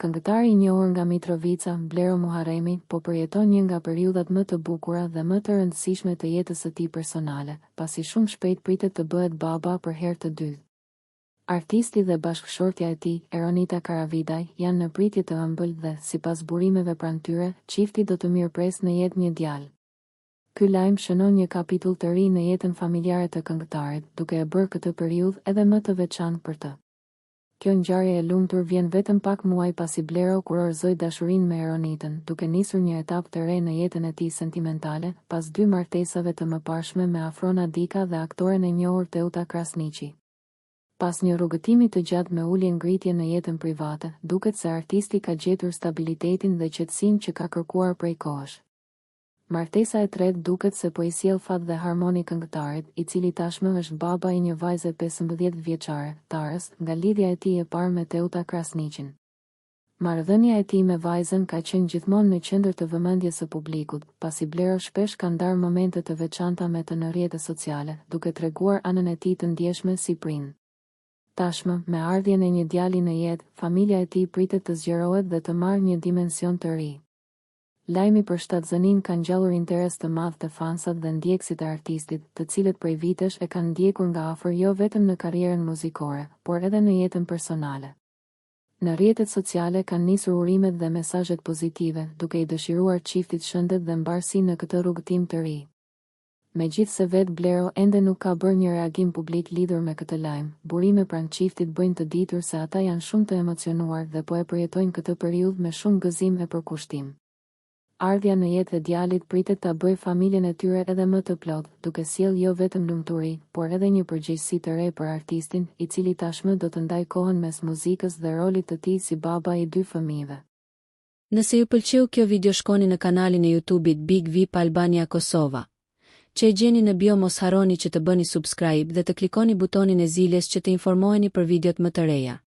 Këngëtari i njohur nga Mitrovica, Blero Muharremi, po përjeton një nga periudhat më të bukura dhe më të rëndësishme të jetës së tij personale, pasi shumë shpejt pritet të bëhet baba për herë të dytë. Artisti dhe bashkëshortja e tij, Eronita Karavidaj, janë në pritje të ëmbël dhe, sipas burimeve pranë tyre, çifti do të mirëpres në jetë një djalë. Ky lajm shënon një kapitull të ri në jetën familjare të këngëtarit, duke e bërë këtë periudhë edhe më të veçantë për të. Kjo ngjarje e lumtur vjen vetëm pak muaj pasi Blero kurorëzoi dashurinë me Eronitën, duke nisur një etapë të re në jetën e tij sentimentale, pas 2 martesave të mëparshme me Afrona Dika dhe aktoren e njohur Teuta Krasniqi. Pas një rrugëtimi të gjatë me ulje ngritje në jetën private, duket se artisti ka gjetur stabilitetin dhe qetësinë që ka kërkuar prej kohësh. Martesa e tretë duket se po i sjell fat dhe harmoni këngëtarit, i cili tashmë është baba i një vajze 15 vjeçare, Tarës, nga lidhja e tij e parë me Teuta Krasniqin. Marrëdhënia e tij me vajzën ka qenë gjithmonë në qendër të vëmendjes së publikut, pasi Blero shpesh ka ndarë momente të veçanta me të në rrjetet sociale, duke treguar anën e tij të ndjeshme si prind. Tashmë, me ardhjen e një djali në jetë, familja e tij pritet të zgjerohet dhe të marrë një dimension të ri. Lajmi për shtatzënin ka ngjallur interes të madh të fansat dhe ndjekësit e artistit, të cilët prej vitesh e kanë ndjekur nga afër jo vetëm në karrierën muzikore, por edhe në jetën personale. Në rrjetet sociale kanë nisur urimet dhe mesazhet pozitive, duke i dëshiruar çiftit shëndet dhe mbarësi në këtë rrugëtim të ri. Megjithse vetë Blero ende nuk ka bërë një reagim publik lidhur me këtë lajm, burime pranë çiftit bëjnë të ditur se ata janë shumë të emocionuar dhe po e përjetojnë këtë periudhë me shumë gëzim e përkushtim. Ardhja në jetë e djalit pritet ta bëjë familjen e tyre edhe më të plotë, duke sjellë jo vetëm lumturi, por edhe një përgjegjësi të re për artistin, i cili tashmë do të ndajë kohën mes muzikës dhe rolit të tij si baba i 2 fëmijëve. Nëse ju pëlqeu kjo video, shkoni në kanalin e YouTube-it Big VIP Albania Kosova, që e gjeni në bio. Mos harroni që të bëni subscribe dhe të klikoni butonin e ziljes që të informoheni për videot më të reja.